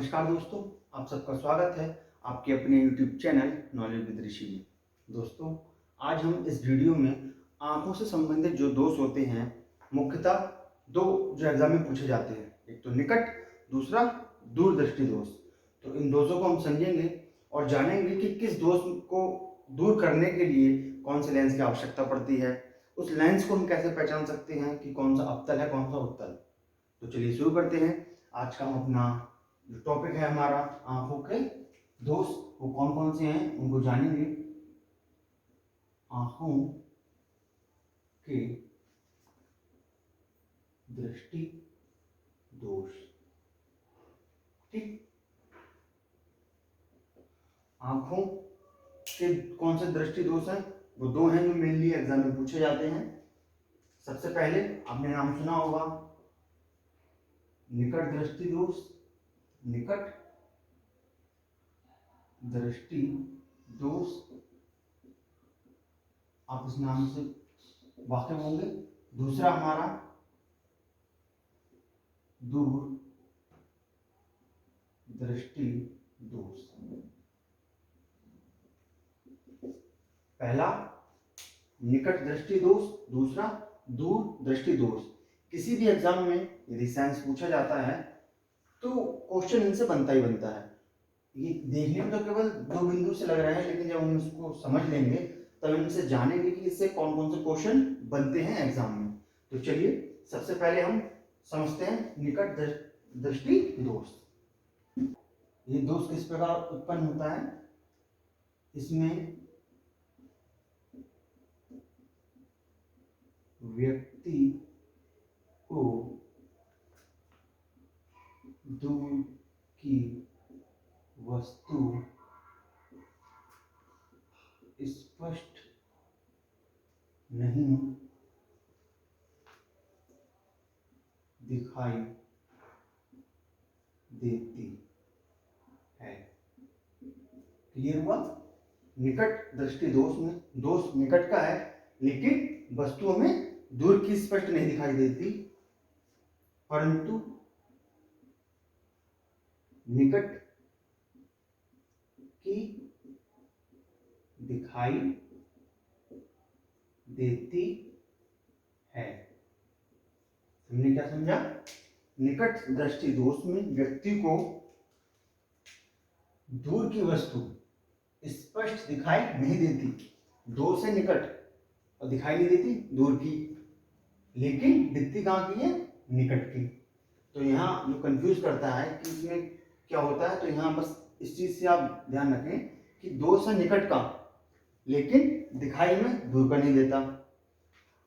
नमस्कार दोस्तों, आप सबका स्वागत है आपके अपने YouTube चैनल नॉलेज विद ऋषि में। दोस्तों, आज हम इस वीडियो में आंखों से संबंधित जो दोष होते हैं, मुख्यतः दो जो एग्जाम में पूछे जाते हैं, एक तो निकट, दूसरा दूरदृष्टि दोष। तो इन दोषों को हम समझेंगे और जानेंगे कि किस दोष को दूर करने के लिए कौन से लेंस की आवश्यकता पड़ती है, उस लेंस को हम कैसे पहचान सकते हैं कि कौन सा अवतल है, कौन सा उत्तल। तो चलिए शुरू करते हैं। आज का हम अपना जो टॉपिक है हमारा आंखों के दोष, वो कौन कौन से हैं उनको जानेंगे। आंखों के दृष्टि दोष, ठीक। आंखों के कौन से दृष्टि दोष हैं? वो दो हैं जो मेनली एग्जाम में पूछे जाते हैं। सबसे पहले आपने नाम सुना होगा निकट दृष्टि दोष। निकट दृष्टि दोष, आप इस नाम से वाकिफ होंगे। दूसरा हमारा दूर दृष्टि दोष। पहला निकट दृष्टि दोष, दूसरा दूर दृष्टि दोष। किसी भी एग्जाम में यदि साइंस पूछा जाता है तो क्वेश्चन इनसे बनता ही बनता है। ये देखने में तो केवल दो बिंदु से लग रहा है, लेकिन जब हम इसको समझ लेंगे तब इनसे जानेंगे कि इससे कौन कौन से क्वेश्चन बनते हैं एग्जाम में। तो चलिए सबसे पहले हम समझते हैं निकट दृष्टि दोष। ये दोष किस प्रकार उत्पन्न होता है? इसमें व्यक्ति को दूर की वस्तु स्पष्ट नहीं दिखाई देती है। क्लियर हुआ? निकट दृष्टि दोष में दोष निकट का है, लेकिन वस्तुओं में दूर की स्पष्ट नहीं दिखाई देती, परंतु निकट की दिखाई देती है। हमने क्या समझा? निकट दृष्टि दोष में व्यक्ति को दूर की वस्तु स्पष्ट दिखाई नहीं देती। दूर से निकट और दिखाई नहीं देती दूर की, लेकिन दिखती कहाँ की है? निकट की। तो यहाँ जो कंफ्यूज करता है कि इसमें क्या होता है, तो यहाँ बस इस चीज से आप ध्यान रखें कि दूर से निकट का, लेकिन दिखाई में दूर का नहीं देता।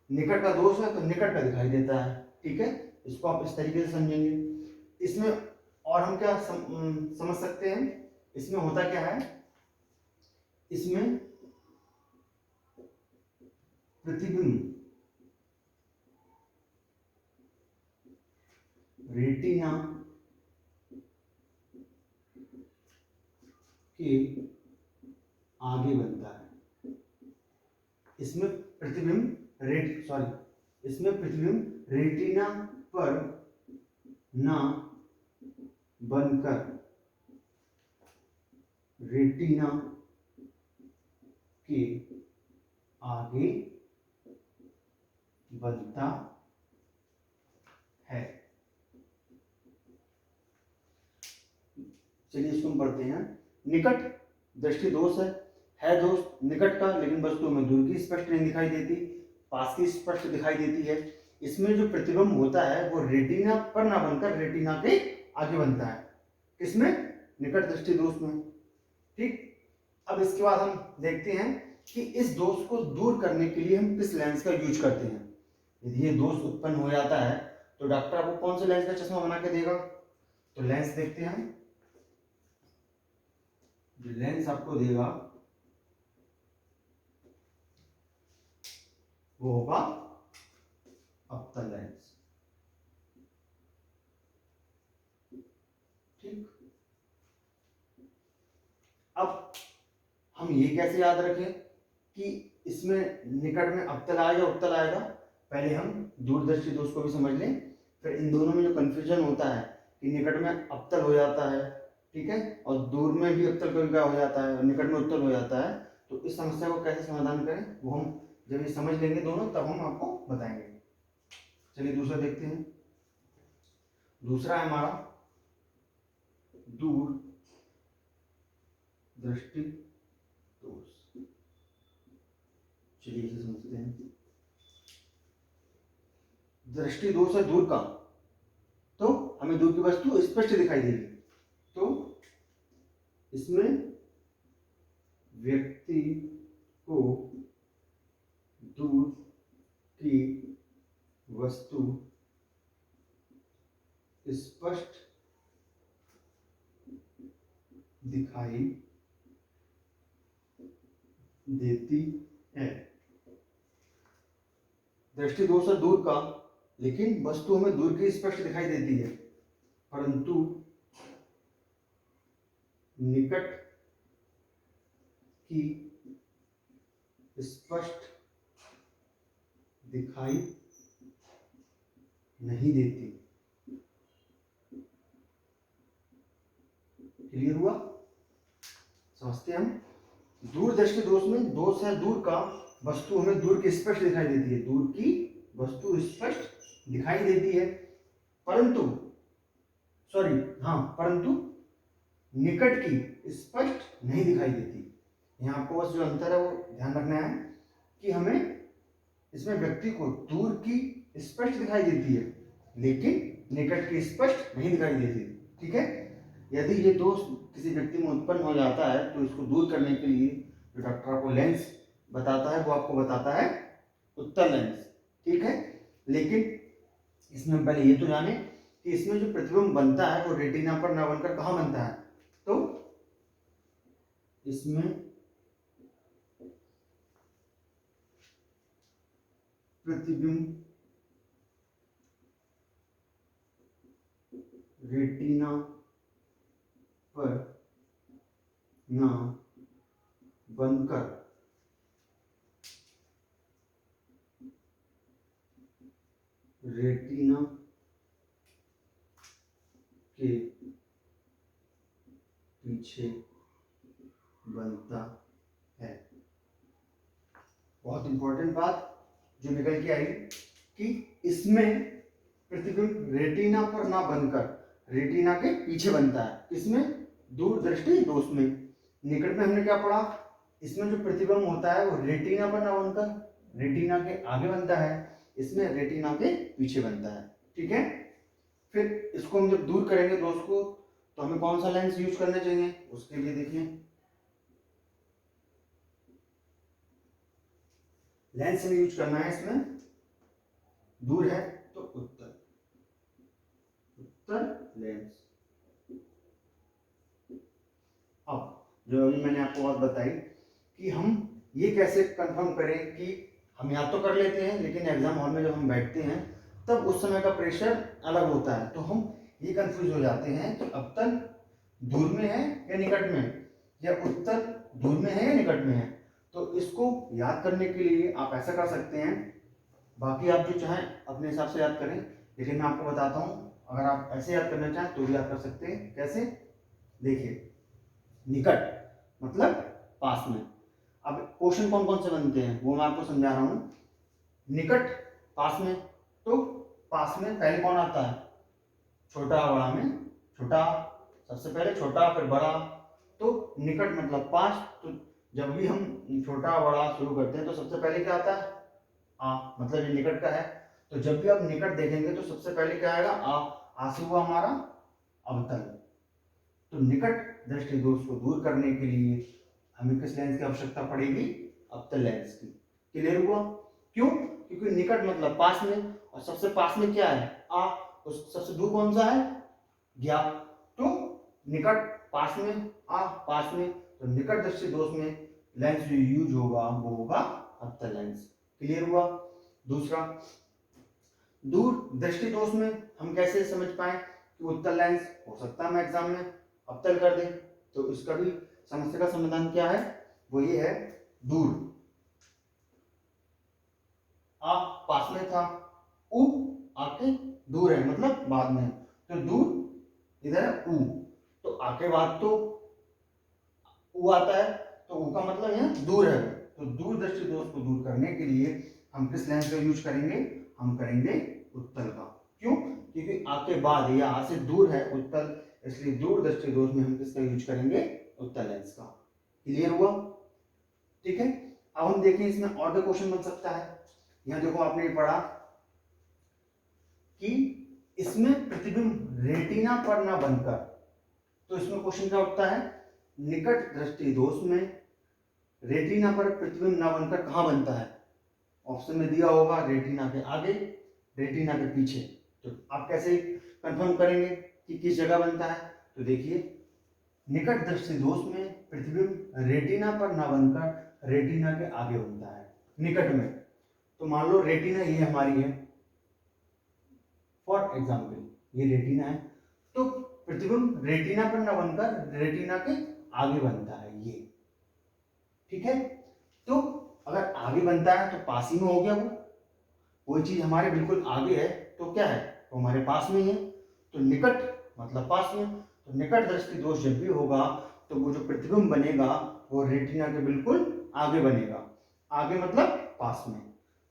निकट का दोष है तो निकट का दिखाई देता है, ठीक है। इसको आप इस तरीके से समझेंगे। इसमें और हम क्या समझ सकते हैं? इसमें होता क्या है, इसमें प्रतिबिंब रेटिना के आगे बनता है। इसमें प्रतिबिंब रेटिना पर ना बनकर रेटिना के आगे बनता है। चलिए इसको हम पढ़ते हैं। निकट दृष्टि दोष है दोष निकट का, लेकिन वस्तु में दूर की स्पष्ट नहीं दिखाई देती, पास की स्पष्ट दिखाई देती है। इसमें जो प्रतिबिंब होता है वो रेटिना पर ना बनकर रेटिना के आगे बनता है। किसमें? निकट दृष्टि दोष में, ठीक। अब इसके बाद हम देखते हैं कि इस दोष को दूर करने के लिए हम किस लेंस का यूज करते हैं। यदि ये दोष उत्पन्न हो जाता है तो डॉक्टर आपको कौन से लेंस का चश्मा बना के देगा? तो लेंस देखते हैं। जो लेंस आपको देगा वो होगा अवतल लेंस, ठीक। अब हम ये कैसे याद रखें कि इसमें निकट में अवतल आएगा उत्तल आएगा? पहले हम दूरदर्शी दोष को भी समझ लें, फिर इन दोनों में जो कंफ्यूजन होता है कि निकट में अवतल हो जाता है ठीक है, और दूर में भी अवतल कभी क्या हो जाता है, निकट में उत्तल हो जाता है। तो इस समस्या को कैसे समाधान करें वो हम जब ये समझ लेंगे दोनों तब हम आपको बताएंगे। चलिए दूसरा देखते हैं। दूसरा है हमारा दूर दृष्टि दोष। चलिए इसे समझते हैं। दृष्टि दोष है दूर का, तो हमें दूर की वस्तु स्पष्ट दिखाई देगी। तो इसमें व्यक्ति को दूर की वस्तु स्पष्ट दिखाई देती है। दृष्टि दोष है दूर का, लेकिन वस्तु हमें दूर की स्पष्ट दिखाई देती है, परंतु निकट की स्पष्ट दिखाई नहीं देती। क्लियर हुआ? समझते हैं हम। दूर दृष्टि दोष में दोष है दूर का, वस्तु हमें दूर की स्पष्ट दिखाई देती है, दूर की वस्तु स्पष्ट दिखाई देती है, परंतु परंतु निकट की स्पष्ट नहीं दिखाई देती। यहाँ आपको बस जो अंतर है वो ध्यान रखना है कि हमें इसमें व्यक्ति को दूर की स्पष्ट दिखाई देती है, लेकिन निकट की स्पष्ट नहीं दिखाई देती। ठीक है, यदि ये दोष किसी व्यक्ति में उत्पन्न हो जाता है तो इसको दूर करने के लिए जो डॉक्टर आपको लेंस बताता है वो आपको बताता है उत्तल लेंस। ठीक है, लेकिन इसमें पहले ये तो जाने कि इसमें जो प्रतिबिंब बनता है वो रेटिना पर ना बनकर कहाँ बनता है। तो इसमें प्रतिबिंब रेटिना पर ना बनकर रेटिना के पीछे बनता है। बहुत इंपॉर्टेंट बात जो निकल के आई कि इसमें प्रतिबिंब रेटिना पर ना बनकर रेटिना के पीछे बनता है। किसमें? दूर दृष्टि दोष में। निकट में हमने क्या पढ़ा? इसमें जो प्रतिबिंब होता है वो रेटिना पर ना बनकर रेटिना के आगे बनता है, इसमें रेटिना के पीछे बनता है। ठीक है, फिर इसको हम जब दूर करेंगे दोष को तो हमें कौन सा लेंस यूज करना चाहिए? उसके लिए देखिए, लेंस में यूज करना है, इसमें दूर है तो उत्तर लेंस। अब जो अभी मैंने आपको बात बताई कि हम ये कैसे कंफर्म करें कि हम याद तो कर लेते हैं लेकिन एग्जाम हॉल में जब हम बैठते हैं तब उस समय का प्रेशर अलग होता है, तो हम ये कंफ्यूज हो जाते हैं कि अवतल दूर में है या निकट में है, या उत्तर दूर में है या निकट में है। तो इसको याद करने के लिए आप ऐसा कर सकते हैं, बाकी आप जो चाहें अपने हिसाब से याद करें, लेकिन मैं आपको बताता हूँ अगर आप ऐसे याद करना चाहें तो भी याद कर सकते हैं। कैसे? देखिए, निकट मतलब पास में। अब क्वेश्चन कौन कौन से बनते हैं वो मैं आपको समझा रहा हूँ। निकट पास में, तो पास में पहले कौन आता है? छोटा बड़ा में छोटा, सबसे पहले छोटा फिर बड़ा, तो निकट मतलब पास। तो जब भी हम छोटा बड़ा शुरू करते हैं तो सबसे पहले क्या आता है? आ, मतलब ये निकट का है। तो जब भी आप निकट देखेंगे तो सबसे पहले क्या आएगा? आ से हुआ हमारा अवतल। तो निकट दृष्टि दोष को दूर करने के लिए हमें किस लेंस की आवश्यकता पड़ेगी? अवतल लेंस की। क्लियर हुआ? क्यों? क्योंकि निकट मतलब पास में, और सबसे पास में क्या है? आ। उस सबसे दूर कौन सा है? ज्ञात। तो निकट पास में, आ पास में, तो निकट दृष्टि दोष में लेंस जो यूज होगा वो होगा अवतल लेंस। क्लियर हुआ? दूसरा, दूर दृष्टि दोष में हम कैसे समझ पाए कि उत्तल लेंस हो सकता है मैं एग्जाम में अवतल कर दे? तो इसका भी समस्या का समाधान क्या है? वो ये है, दूर आ पास में था, उ आके दूर है मतलब बाद में, तो दूर इधर है उ। तो तो आ के बाद तो ऊ आता है, तो ऊ का मतलब यहाँ दूर है। तो दूर दृष्टि दोष को दूर करने के लिए हम किस लेंस का यूज करेंगे? हम करेंगे उत्तल का। क्यों? क्योंकि आ के बाद या आ से दूर है उत्तल, इसलिए दूर दृष्टि दोष में हम किसका यूज करेंगे? उत्तल लेंस का। क्लियर हुआ? ठीक है। अब हम देखें इसमें और भी क्वेश्चन बन सकता है। यहाँ देखो आपने पढ़ा कि इसमें प्रतिबिंब रेटिना पर ना बनकर, तो इसमें क्वेश्चन क्या उठता है? निकट दृष्टि दोष में रेटिना पर प्रतिबिंब ना बनकर कहां बनता है? ऑप्शन में दिया होगा रेटिना के आगे, रेटिना के पीछे। तो आप कैसे कंफर्म करेंगे कि किस जगह बनता है? तो देखिए, निकट दृष्टि दोष में प्रतिबिंब रेटिना पर ना बनकर रेटिना के आगे बनता है, निकट में। तो मान लो रेटिना ये हमारी है, फॉर एग्जाम्पल ये रेटिना है, तो प्रतिबिंब रेटिना पर ना बनकर रेटिना के आगे बनता है ये। ठीक है। तो अगर आगे बनता है तो पास ही में हो गया वो, कोई चीज हमारे बिल्कुल आगे है तो क्या है? तो हमारे पास में ही है। तो निकट मतलब पास में, तो निकट दृष्टि दोष जब भी होगा तो वो जो प्रतिबिंब बनेगा वो रेटिना के बिल्कुल आगे बनेगा। आगे मतलब पास में।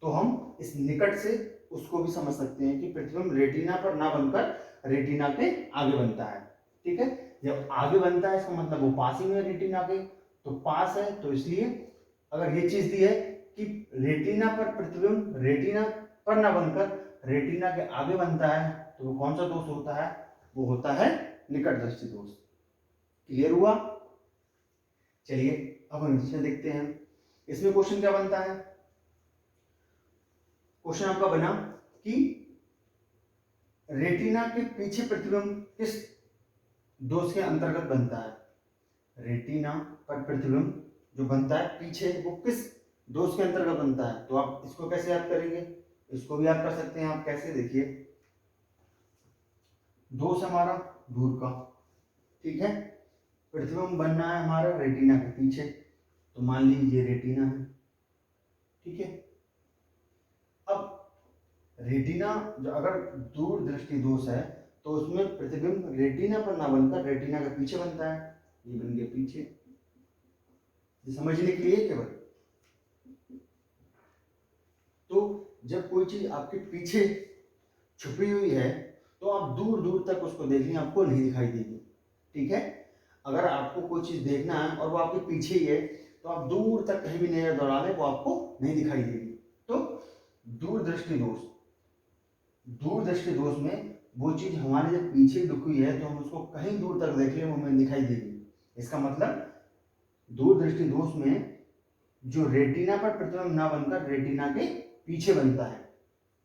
तो हम इस निकट से उसको भी समझ सकते हैं कि प्रतिबिंब रेटिना पर ना बनकर रेटिना के आगे बनता है। ठीक है। जब आगे बनता है इसका मतलब वो पास ही में रेटिना के, तो पास है, तो इसलिए अगर ये चीज दी है कि रेटिना पर प्रतिबिंब रेटिना पर ना बनकर रेटिना के आगे बनता है, तो वो कौन सा दोष होता है? वो होता है निकट दृष्टि दोष। क्लियर हुआ? चलिए अब हम इसमें देखते हैं। इसमें क्वेश्चन क्या बनता है? क्वेश्चन आपका बना कि रेटिना के पीछे प्रतिबिंब किस दोष के अंतर्गत बनता है? रेटिना पर प्रतिबिंब जो बनता है पीछे, वो किस दोष के अंतर्गत बनता है? तो आप इसको कैसे याद करेंगे? इसको भी याद कर सकते हैं आप। कैसे? देखिए, दोष हमारा दूर का, ठीक है। प्रतिबिंब बनना है हमारा रेटिना के पीछे, तो मान लीजिए रेटिना है। ठीक है। अब रेटिना जो अगर दूर दृष्टि दोष है तो उसमें प्रतिबिंब रेटिना पर ना बनकर रेटिना के पीछे बनता है। ये बन गया पीछे, ये समझने के लिए केवल। तो जब कोई चीज आपके पीछे छुपी हुई है तो आप दूर दूर तक उसको देख लें, आपको नहीं दिखाई देगी। ठीक है। अगर आपको कोई चीज देखना है और वो आपके पीछे ही है तो आप दूर तक कहीं भी नजर दौड़ा लें, वो आपको नहीं दिखाई देगी। तो दूरदृष्टि दोष, दूरदृष्टि दोष में वो चीज हमारे जब पीछे लुकी हुई है तो हम उसको कहीं दूर तक देख लें, वो हमें दिखाई देगी। इसका मतलब दूरदृष्टि दोष में जो रेटिना पर प्रतिबिंब ना बनकर रेटिना के पीछे बनता है।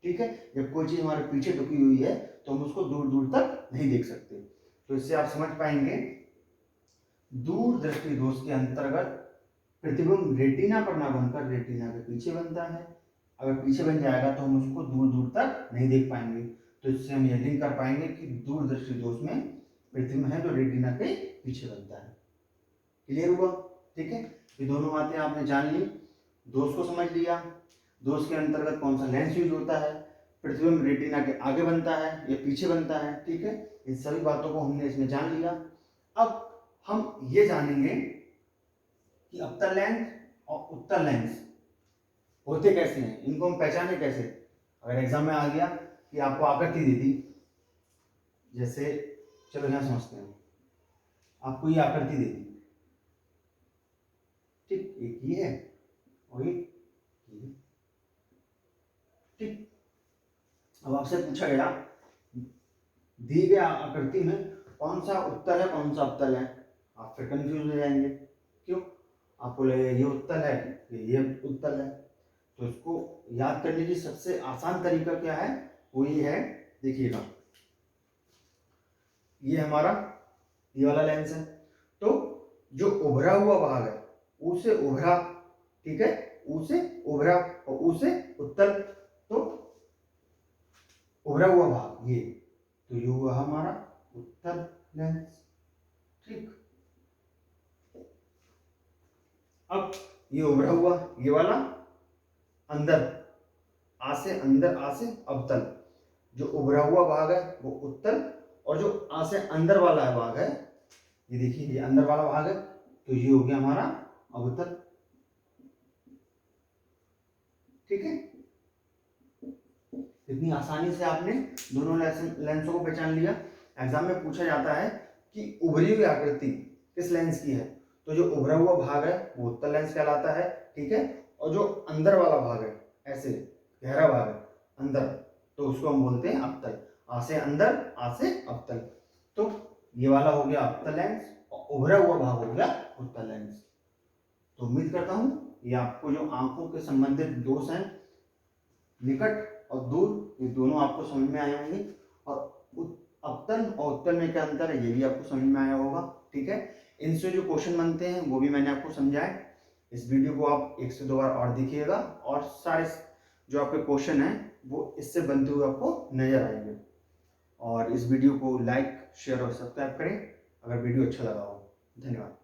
ठीक है। जब कोई चीज हमारे पीछे लुकी हुई है तो हम उसको दूर दूर तक नहीं देख सकते। तो इससे आप समझ पाएंगे दूरदृष्टि दोष के अंतर्गत प्रतिबिंब रेटिना पर ना बनकर रेटिना के पीछे बनता है। अगर पीछे बन जाएगा तो हम उसको दूर दूर तक नहीं देख पाएंगे। तो इससे हम यह लिंक कर पाएंगे कि दूरदृष्टि दोष में प्रतिबिंब है जो रेटिना के पीछे बनता है। क्लियर हुआ? ठीक है। ये दोनों बातें आपने जान ली, दोष को समझ लिया, दोष के अंतर्गत कौन सा लेंस यूज होता है, प्रतिबिंब रेटिना के आगे बनता है या पीछे बनता है। ठीक है। इन सभी बातों को हमने इसमें जान लिया। अब हम ये जानेंगे कि अवतल लेंस और उत्तल लेंस होते कैसे हैं, इनको हम पहचाने कैसे। अगर एग्जाम में आ गया कि आपको आकृति दे दी, जैसे चलो यहां समझते हैं, आपको ये आकृति दे दी, ठीक, एक ये है और एक ये, ठीक। अब आपसे पूछा गया दी गई आकृति में कौन सा उत्तल है कौन सा अवतल है, आप फिर कंफ्यूज हो जाएंगे। क्यों? आपको लगेगा ये उत्तल है ये उत्तल है। तो इसको याद करने की सबसे आसान तरीका क्या है? वो ये है, देखिएगा, ये हमारा ये वाला लेंस है, तो जो उभरा हुआ भाग है उसे उभरा, ठीक है, उसे उभरा और उसे उत्तल, तो उभरा हुआ भाग ये, तो ये हुआ हमारा उत्तल लेंस। ठीक। अब ये उभरा हुआ ये वाला अंदर, आ से अंदर, आ से अवतल, जो उभरा हुआ भाग है वो उत्तल, और जो आ से अंदर वाला भाग है ये देखिए ये अंदर वाला भाग है, तो ये हो गया हमारा अवतल। ठीक है, इतनी आसानी से आपने दोनों लेंसों को पहचान लिया। एग्जाम में पूछा जाता है कि उभरी हुई आकृति किस लेंस की है, तो जो उभरा हुआ भाग है वो उत्तल लेंस कहलाता है। ठीक है, और जो अंदर वाला भाग है, ऐसे गहरा भाग है अंदर, तो उसको हम बोलते हैं अवतल। आ से अंदर, आ से अवतल। तो ये वाला हो गया अवतल लेंस और उभरा हुआ भाग हो गया उत्तल लेंस। तो उम्मीद करता हूँ ये आपको जो आंखों के संबंधित दोष हैं, निकट और दूर, ये दोनों आपको समझ में आए होंगे। और अवतल और उत्तल में क्या अंतर है ये भी आपको समझ में आया होगा। ठीक है, इनसे जो क्वेश्चन बनते हैं वो भी मैंने आपको समझाए। इस वीडियो को आप 1 से 2 बार और देखिएगा और सारे जो आपके क्वेश्चन हैं वो इससे बनते हुए आपको नजर आएंगे। और इस वीडियो को लाइक, शेयर और सब्सक्राइब करें अगर वीडियो अच्छा लगा हो। धन्यवाद।